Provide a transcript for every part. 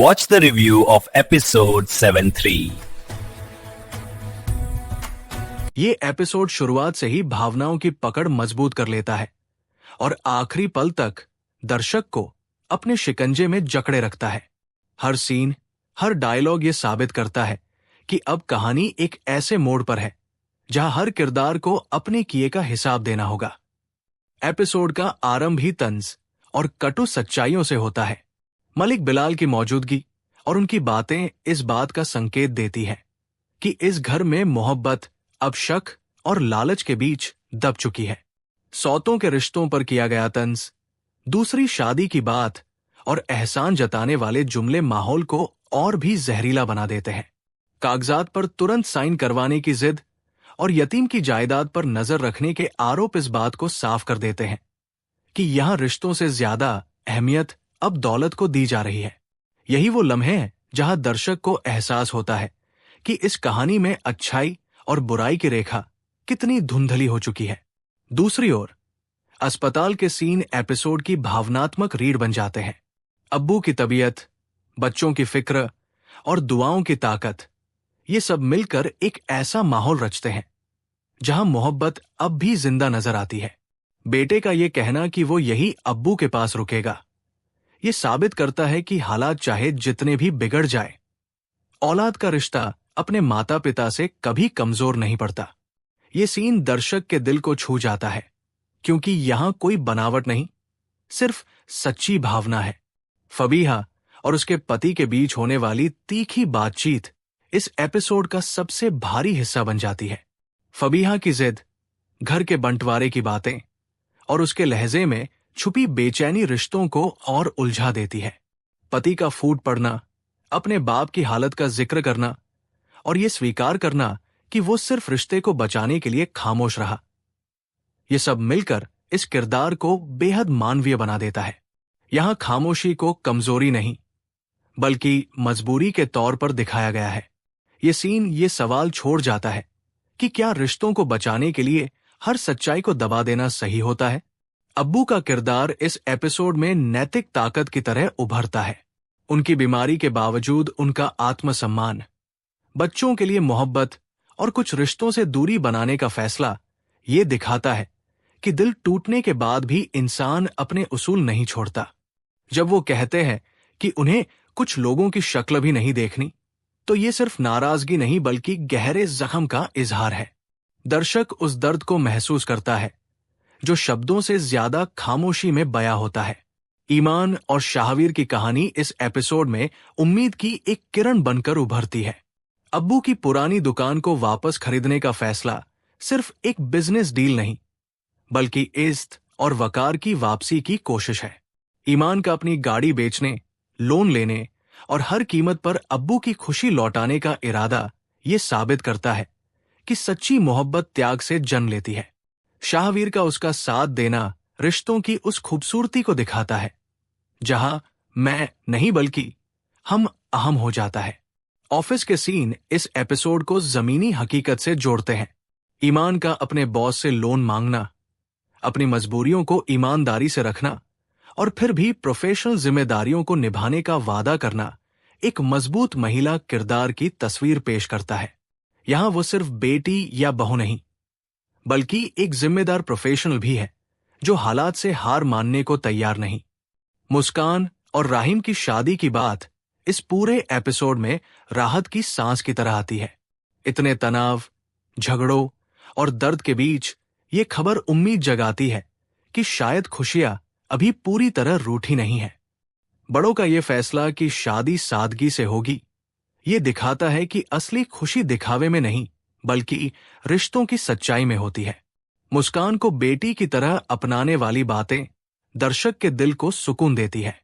Watch the review of episode 7-3. ये episode शुरुआत से ही भावनाओं की पकड़ मजबूत कर लेता है और आखिरी पल तक दर्शक को अपने शिकंजे में जकड़े रखता है। हर सीन, हर डायलॉग ये साबित करता है कि अब कहानी एक ऐसे मोड़ पर है जहां हर किरदार को अपने किए का हिसाब देना होगा। एपिसोड का आरंभ ही तंज और कटु सच्चाइयों से होता है। मलिक बिलाल की मौजूदगी और उनकी बातें इस बात का संकेत देती हैं कि इस घर में मोहब्बत अब शक और लालच के बीच दब चुकी है। सौतों के रिश्तों पर किया गया तंज, दूसरी शादी की बात और एहसान जताने वाले जुमले माहौल को और भी जहरीला बना देते हैं। कागजात पर तुरंत साइन करवाने की जिद और यतीम की जायदाद पर नजर रखने के आरोप इस बात को साफ कर देते हैं कि यहां रिश्तों से ज्यादा अहमियत अब दौलत को दी जा रही है। यही वो लम्हे हैं जहां दर्शक को एहसास होता है कि इस कहानी में अच्छाई और बुराई की रेखा कितनी धुंधली हो चुकी है। दूसरी ओर अस्पताल के सीन एपिसोड की भावनात्मक रीढ़ बन जाते हैं। अब्बू की तबीयत, बच्चों की फिक्र और दुआओं की ताकत, ये सब मिलकर एक ऐसा माहौल रचते हैं जहां मोहब्बत अब भी जिंदा नजर आती है। बेटे का ये कहना कि वो यही अब्बू के पास रुकेगा, ये साबित करता है कि हालात चाहे जितने भी बिगड़ जाए, औलाद का रिश्ता अपने माता पिता से कभी कमजोर नहीं पड़ता। ये सीन दर्शक के दिल को छू जाता है क्योंकि यहां कोई बनावट नहीं, सिर्फ सच्ची भावना है। फबीहा और उसके पति के बीच होने वाली तीखी बातचीत इस एपिसोड का सबसे भारी हिस्सा बन जाती है। फबीहा की जिद, घर के बंटवारे की बातें और उसके लहजे में छुपी बेचैनी रिश्तों को और उलझा देती है। पति का फूट पड़ना, अपने बाप की हालत का जिक्र करना और ये स्वीकार करना कि वो सिर्फ रिश्ते को बचाने के लिए खामोश रहा, ये सब मिलकर इस किरदार को बेहद मानवीय बना देता है। यहां खामोशी को कमजोरी नहीं बल्कि मजबूरी के तौर पर दिखाया गया है। ये सीन ये सवाल छोड़ जाता है कि क्या रिश्तों को बचाने के लिए हर सच्चाई को दबा देना सही होता है। अब्बू का किरदार इस एपिसोड में नैतिक ताकत की तरह उभरता है। उनकी बीमारी के बावजूद उनका आत्मसम्मान, बच्चों के लिए मोहब्बत और कुछ रिश्तों से दूरी बनाने का फैसला ये दिखाता है कि दिल टूटने के बाद भी इंसान अपने उसूल नहीं छोड़ता। जब वो कहते हैं कि उन्हें कुछ लोगों की शक्ल भी नहीं देखनी, तो ये सिर्फ नाराजगी नहीं बल्कि गहरे जख्म का इजहार है। दर्शक उस दर्द को महसूस करता है जो शब्दों से ज्यादा खामोशी में बयां होता है। ईमान और शाहवीर की कहानी इस एपिसोड में उम्मीद की एक किरण बनकर उभरती है। अब्बू की पुरानी दुकान को वापस खरीदने का फैसला सिर्फ एक बिजनेस डील नहीं बल्कि इज्जत और वकार की वापसी की कोशिश है। ईमान का अपनी गाड़ी बेचने, लोन लेने और हर कीमत पर अब्बू की खुशी लौटाने का इरादा ये साबित करता है कि सच्ची मोहब्बत त्याग से जन्म लेती है। शाहवीर का उसका साथ देना रिश्तों की उस खूबसूरती को दिखाता है जहां मैं नहीं बल्कि हम अहम हो जाता है। ऑफिस के सीन इस एपिसोड को जमीनी हकीकत से जोड़ते हैं। ईमान का अपने बॉस से लोन मांगना, अपनी मजबूरियों को ईमानदारी से रखना और फिर भी प्रोफेशनल जिम्मेदारियों को निभाने का वादा करना एक मजबूत महिला किरदार की तस्वीर पेश करता है। यहां वो सिर्फ बेटी या बहू नहीं बल्कि एक जिम्मेदार प्रोफेशनल भी है जो हालात से हार मानने को तैयार नहीं। मुस्कान और राहिम की शादी की बात इस पूरे एपिसोड में राहत की सांस की तरह आती है। इतने तनाव, झगड़ों और दर्द के बीच ये खबर उम्मीद जगाती है कि शायद खुशियां अभी पूरी तरह रूठी नहीं है। बड़ों का ये फैसला कि शादी सादगी से होगी, ये दिखाता है कि असली खुशी दिखावे में नहीं बल्कि रिश्तों की सच्चाई में होती है। मुस्कान को बेटी की तरह अपनाने वाली बातें दर्शक के दिल को सुकून देती है।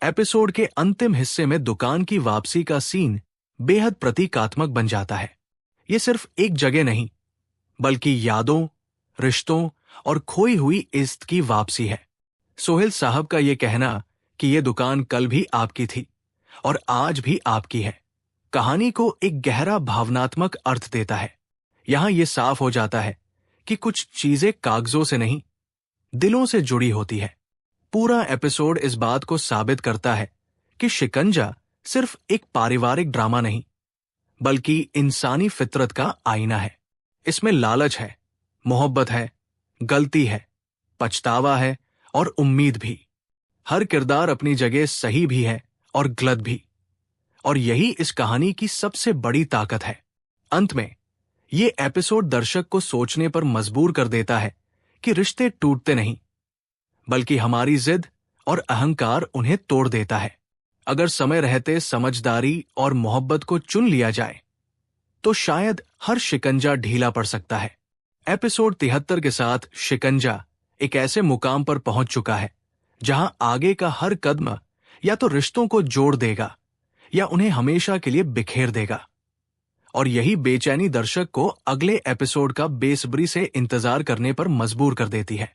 एपिसोड के अंतिम हिस्से में दुकान की वापसी का सीन बेहद प्रतीकात्मक बन जाता है। ये सिर्फ एक जगह नहीं बल्कि यादों, रिश्तों और खोई हुई इज्जत की वापसी है। सोहेल साहब का ये कहना कि ये दुकान कल भी आपकी थी और आज भी आपकी है, कहानी को एक गहरा भावनात्मक अर्थ देता है। यहां यह साफ हो जाता है कि कुछ चीजें कागजों से नहीं, दिलों से जुड़ी होती है। पूरा एपिसोड इस बात को साबित करता है कि शिकंजा सिर्फ एक पारिवारिक ड्रामा नहीं, बल्कि इंसानी फितरत का आईना है। इसमें लालच है, मोहब्बत है, गलती है, पछतावा है और उम्मीद भी। हर किरदार अपनी जगह सही भी है और गलत भी, और यही इस कहानी की सबसे बड़ी ताकत है। अंत में ये एपिसोड दर्शक को सोचने पर मजबूर कर देता है कि रिश्ते टूटते नहीं, बल्कि हमारी जिद और अहंकार उन्हें तोड़ देता है। अगर समय रहते समझदारी और मोहब्बत को चुन लिया जाए तो शायद हर शिकंजा ढीला पड़ सकता है। एपिसोड 73 के साथ शिकंजा एक ऐसे मुकाम पर पहुंच चुका है जहां आगे का हर कदम या तो रिश्तों को जोड़ देगा या उन्हें हमेशा के लिए बिखेर देगा। और यही बेचैनी दर्शक को अगले एपिसोड का बेसब्री से इंतजार करने पर मजबूर कर देती है।